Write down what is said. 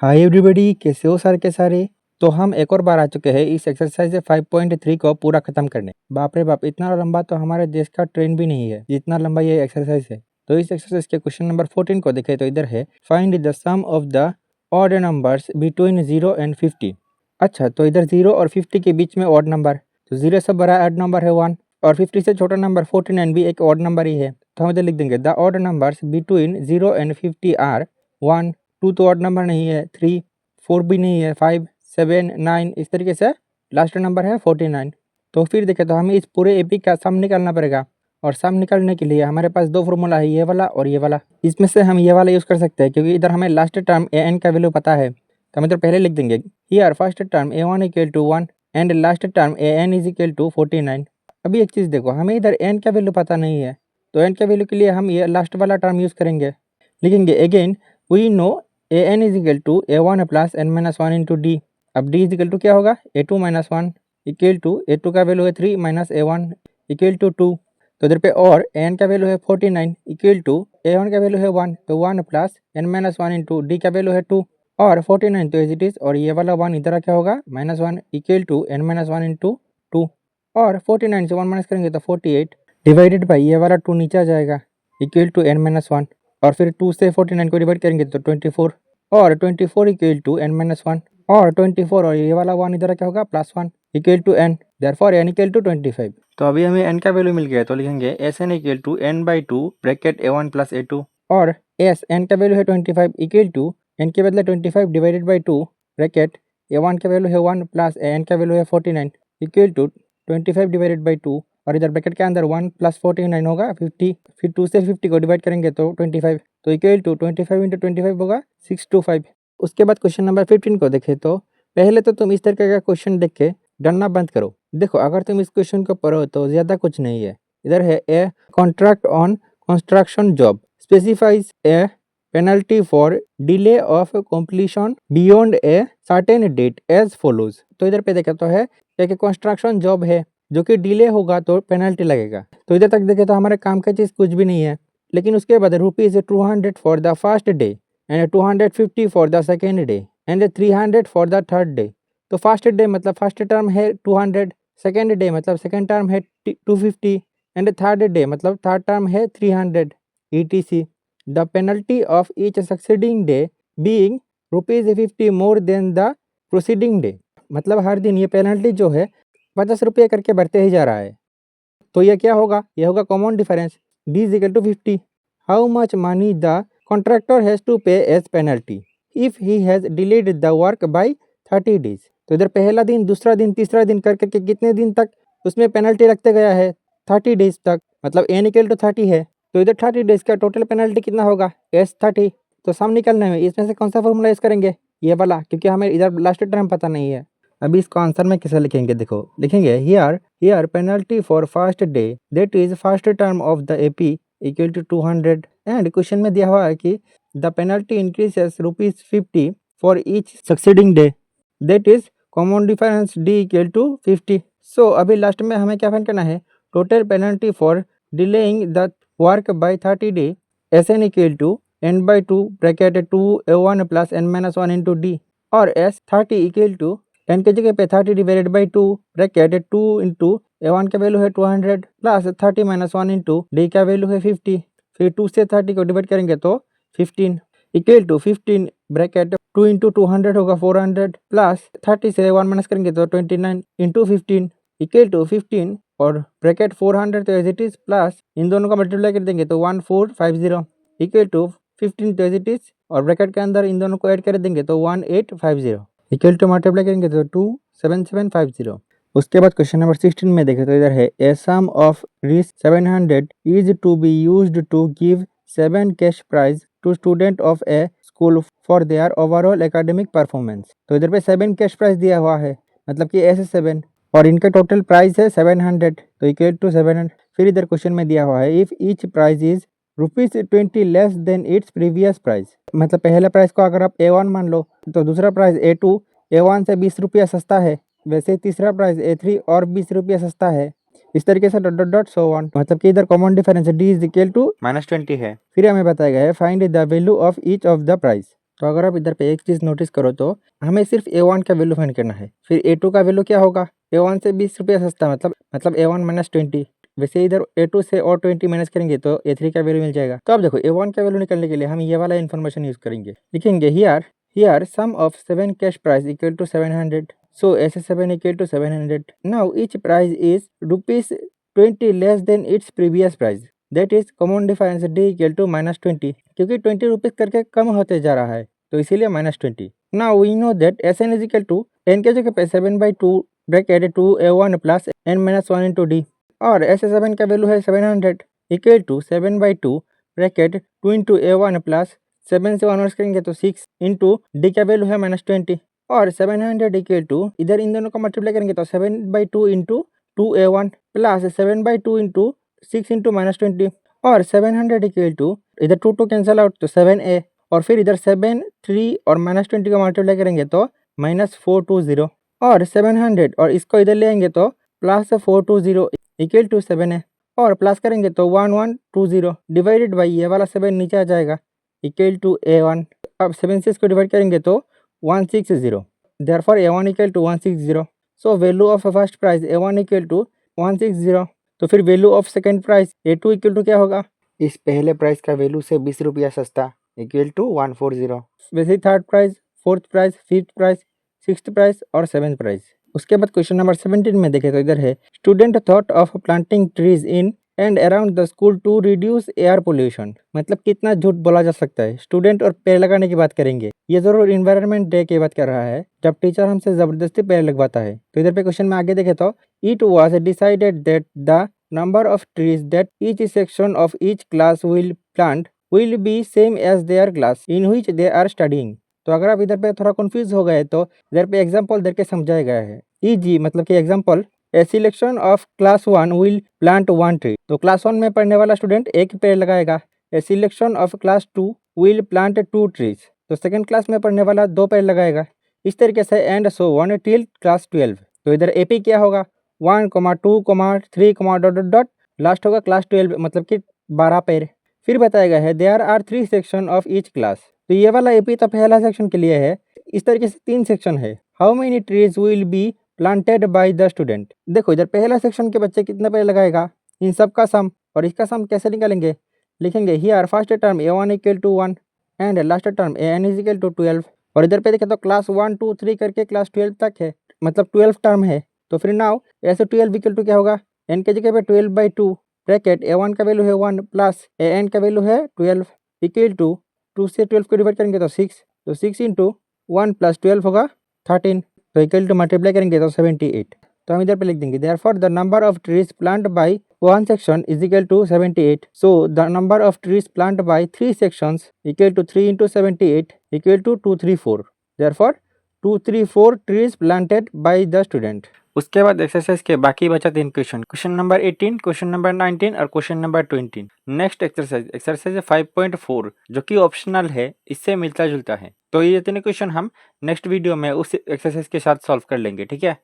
Hi everybody, कैसे हो सारे के सारे। तो हम एक और बार आ चुके हैं इस एक्सरसाइज 5.3 को पूरा खत्म करने। बाप रे बाप, इतना लंबा तो हमारे देश का ट्रेन भी नहीं है जितना लंबा ये एक्सरसाइज है। तो इस एक्सरसाइज के क्वेश्चन नंबर 14 को देखें तो इधर है find the sum of the odd numbers between 0 and 50। अच्छा, तो इधर 0 और 50 के बीच में ऑड नंबर, तो 0 से बड़ा ऑड नंबर है 1 और 50 से छोटा नंबर 49 भी एक ऑड नंबर ही है। तो हम इधर लिख देंगे the odd numbers between 0 and 50 are 1, 2 तो ऑड नंबर नहीं है, 3, 4 भी नहीं है, 5, 7, 9, इस तरीके से लास्ट नंबर है 49। तो फिर देखें तो हमें इस पूरे एपी का सम निकालना पड़ेगा और सम निकालने के लिए हमारे पास दो फॉर्मूला है, ये वाला और ये वाला। इसमें से हम ये वाला यूज़ कर सकते हैं क्योंकि इधर हमें लास्ट टर्म ए एन का वैल्यू पता है। तो हम इधर पहले लिख देंगे here first term a1 equal to 1 and last term an is equal to 49। अभी एक चीज़ देखो, हमें इधर n का वैल्यू पता नहीं है, तो n का वैल्यू के लिए हम ये लास्ट वाला टर्म यूज़ करेंगे। लिखेंगे again we know an is equal to a1 plus n minus 1 into D. अब d इज इक्वल टू क्या होगा, a2 minus 1 equal to a2 का वैल्यू है 3 माइनस a1 इक्वल टू 2। तो इधर पे और an का वैल्यू है 49 इक्वल टू a1 का वैल्यू है 1, तो 1 plus n minus 1 into D का वैल्यू है 2 और 49 तो एज इट इज़, और ये वाला 1 इधर क्या होगा minus 1 equal to n minus 1 into 2 और 49 से 1 माइनस करेंगे तो 48 डिवाइडेड बाई ये वाला 2 नीचे आ जाएगा इक्वल टू n माइनस 1 और फिर 2 से 49 को डिवाइड करेंगे तो 24 और 24 इक्वल टू n माइनस 1 और 24 और ये वाला 1 इधर क्या होगा plus 1 equal to n, therefore n equal to 25। तो अभी हमें n का वैल्यू मिल गया, तो लिखेंगे Sn equal to n by 2 bracket a1 plus a2 और n का वैल्यू है 25 इक्वल टू n के बदले 25 डिवाइडेड बाई 2 ब्रैकेट a1 का वैल्यू है 1 प्लस an का वैल्यू है 49 इक्वल टू 25 डिवाइडेड बाई 2 और इधर ब्रैकेट के अंदर 1 प्लस 49 होगा 50, फिर 2 से 50 को डिवाइड करेंगे तो 25, तो इक्वल टू 25 इंटू 25 होगा 625। उसके बाद क्वेश्चन नंबर 15 को देखें तो पहले तो तुम इस तरीके का क्वेश्चन देख के डरना बंद करो। देखो, अगर तुम इस क्वेश्चन को पढ़ो तो ज़्यादा कुछ नहीं है। इधर है a contract on construction job specifies a penalty for delay of completion beyond a certain date as follows. तो इधर पे देखा तो है एक कंस्ट्रक्शन जॉब है जो कि डिले होगा तो पेनल्टी लगेगा। तो इधर तक देखे तो हमारे काम का चीज़ कुछ भी नहीं है, लेकिन उसके बाद ₹200 for the first day and 250 for the second day and 300 for the third day. तो फर्स्ट डे मतलब फर्स्ट टर्म है 200, सेकेंड डे मतलब सेकेंड टर्म है 250 एंड थर्ड डे मतलब थर्ड टर्म है 300 etc। The penalty of each succeeding day being ₹50 more than the proceeding day. मतलब हर दिन ये पेनल्टी जो है 50 रुपये करके बढ़ते ही जा रहा है। तो ये क्या होगा, ये होगा common difference d is equal to 50। How much money the contractor has to pay as penalty if he has delayed the work by 30 days. तो इधर पहला दिन, दूसरा दिन, तीसरा दिन कर करके कितने दिन तक उसमें पेनल्टी लगते गया है 30 डेज तक, मतलब n इक्वल टू 30 है। तो इधर 30 डेज का टोटल पेनल्टी कितना होगा S30। तो सम निकलने में इसमें से कौन सा फॉर्मूला यूज़ करेंगे, ये वाला, क्योंकि हमें इधर लास्ट टर्म पता नहीं है। अभी इसको आंसर में कैसे लिखेंगे, देखो लिखेंगे here penalty for first day that is first term of the A P equal to 200 and question में दिया हुआ है कि the penalty increases ₹50 for each succeeding day that is common difference d equal to 50। So अभी last में हमें क्या find करना है, total penalty for delaying the work by 30 day Sn equal to n by 2 bracket 2a1 plus n minus 1 into D और S30 equal to 10 के जगह पे 30 divided by 2 bracket 2 into a1 का वैल्यू है 200 प्लस 30 माइनस 1 इंटू डी का value है 50, फिर 2 से 30 को डिवाइड करेंगे तो 15 इक्वल टू 15 ब्रैकेट 2 इंटू 200 होगा 400 प्लस 30 से 1 माइनस करेंगे तो 29 इंटू 15 इक्वल टू 15 और ब्रैकेट 400 तो एज इट इज प्लस इन दोनों का मल्टीप्लाई कर देंगे तो 1450 इक्वल टू 15 तो एज इट इज और ब्रैकेट के अंदर इन दोनों को ऐड कर देंगे तो 1850 इक्वल टू मल्टीप्लाई करेंगे तो 27750। उसके बाद क्वेश्चन नंबर 16 में देखें तो इधर है ए सम ऑफ रिस 700 is to be used to give 7 cash prize to student of a school for their overall academic performance. तो इधर पे 7 कैश प्राइज दिया हुआ है, मतलब कि ऐसे 7 और इनका टोटल प्राइस है 700, तो इक्वल टू 700। फिर इधर क्वेश्चन में दिया हुआ है if each price is ₹20 less than its previous price. मतलब पहले प्राइस को अगर आप A1 मान लो तो दूसरा प्राइस A2 A1 से 20 रुपया सस्ता है, वैसे तीसरा प्राइस A3 और 20 रुपया सस्ता है, इस तरीके से dot dot dot so on. मतलब कि इधर common difference D is equal to -20 है। फिर हमें बताया गया है find the value of each of the price. तो अगर आप इधर पे एक चीज़ नोटिस करो तो हमें सिर्फ A1 का वैल्यू फाइंड करना है। फिर A2 का वैल्यू क्या होगा, A1 से 20 रुपया सस्ता, मतलब A1 माइनस 20। वैसे इधर A2 से और 20 माइनस करेंगे तो A3 का वैल्यू मिल जाएगा। तो अब देखो A1 का वैल्यू निकालने के लिए हम ये वाला इन्फॉर्मेशन यूज करेंगे। लिखेंगे here sum of 7 cash price equal to 700। So S7 equal to 700। Now each price is ₹20 less than its previous price, that is common difference D equal to -20, क्योंकि 20 रुपीज करके कम होते जा रहा है तो इसीलिए -20। Now we know that Sn is equal to 10 के जगह पे 7/2 bracket 2A1 plus n-1 into D, और S7 का वैल्यू है 700 equal to 7/2 bracket 2 into A1 plus 7 से 1 करेंगे तो 6 इंटू डी का वैल्यू है -20, और 700 इक्वल टू इधर इन दोनों को मल्टीप्लाई करेंगे तो 7/2 into 2A1 plus 7/2 into 6 into -20, और 700 इक्वल टू इधर 2 कैंसिल आउट तो 7A, और फिर इधर 7 3 और -20 को मल्टीप्लाई करेंगे तो -420, और 700 और इसको इधर लेंगे तो +420 इक्वल टू 7A, और प्लस करेंगे तो 1120 डिवाइडेड बाई ये वाला 7 नीचे आ जाएगा इक्वल टू A1। अब 7 से इसको डिवाइड करेंगे तो 160, therefore A1 equal to 160। So value of first price A1 equal to 160। तो फिर value of second price A2 equal to क्या होगा, इस पहले प्राइस का वैल्यू से 20 रुपया सस्ता इक्वल टू 140। वैसे ही third price, fourth price, fifth price, sixth price और सेवेंथ प्राइस। उसके बाद क्वेश्चन नंबर 17 में देखें तो इधर है student thought of planting trees in and around the school to reduce air pollution. मतलब कितना झूठ बोला जा सकता है। स्टूडेंट और पेड़ लगाने की बात करेंगे, ये जरूर इन्वायरमेंट डे की बात कर रहा है जब टीचर हमसे जबरदस्ती पेड़ लगवाता है। तो इधर पे क्वेश्चन में आगे देखे तो it was decided that the number of trees that each section of each class will plant will be same as their class in which they are studying. तो अगर आप इधर पे थोड़ा कंफ्यूज हो गए तो इधर पे एग्जांपल दे के समझाया गया है। ईजी मतलब कि example, A selection of class 1 will plant 1 tree. तो क्लास 1 में पढ़ने वाला स्टूडेंट एक पेड़ लगाएगा। ए selection of class 2 will plant 2 trees. तो सेकंड क्लास में पढ़ने वाला 2 पेड़ लगाएगा। इस तरीके से and so one till class 12। तो इधर एपी क्या होगा, 1, 2, 3, डॉट डॉट डॉट, लास्ट होगा क्लास 12 मतलब कि 12 पेड़। फिर बताया गया है there are 3 section of each class. तो ये वाला एपी तो पहला सेक्शन के लिए है। इस तरीके से 3 सेक्शन है। How many trees will be planted by the student. देखो इधर पहला सेक्शन के बच्चे कितने पेड़ लगाएगा, इन सब का सम, और इसका सम कैसे निकालेंगे, लिखेंगे here first term A1 equal to 1 and last term AN is equal to 12। और इधर पे देखें तो क्लास 1, 2, 3 करके क्लास 12 तक है, मतलब 12 टर्म है। तो फिर नाउ ऐसे 12 इक्वल टू क्या होगा, n के जगह पे 12/2 ब्रैकेट A1 का वैल्यू है 1 प्लस AN का वैल्यू है 12 इक्वल टू 2 से 12 को डिवाइड करेंगे तो 6, तो 6 इंटू 1 प्लस 12 होगा 13, तो इक्वल टू मल्टीप्लाई करेंगे तो 78। तो हम इधर पे लिख देंगे therefore the number of trees plant by 1 section is equal to 78। So the number of trees plant by 3 sections equal to 3 into 78 equal to 234। Therefore 234 trees planted by the student. उसके बाद एक्सरसाइज के बाकी बचा 3 question, question number 18, question number 19 और question number 20। Next exercise 5.4 जो कि optional है, इससे मिलता जुलता है। तो ये 3 क्वेश्चन हम नेक्स्ट वीडियो में उस एक्सरसाइज के साथ सॉल्व कर लेंगे, ठीक है।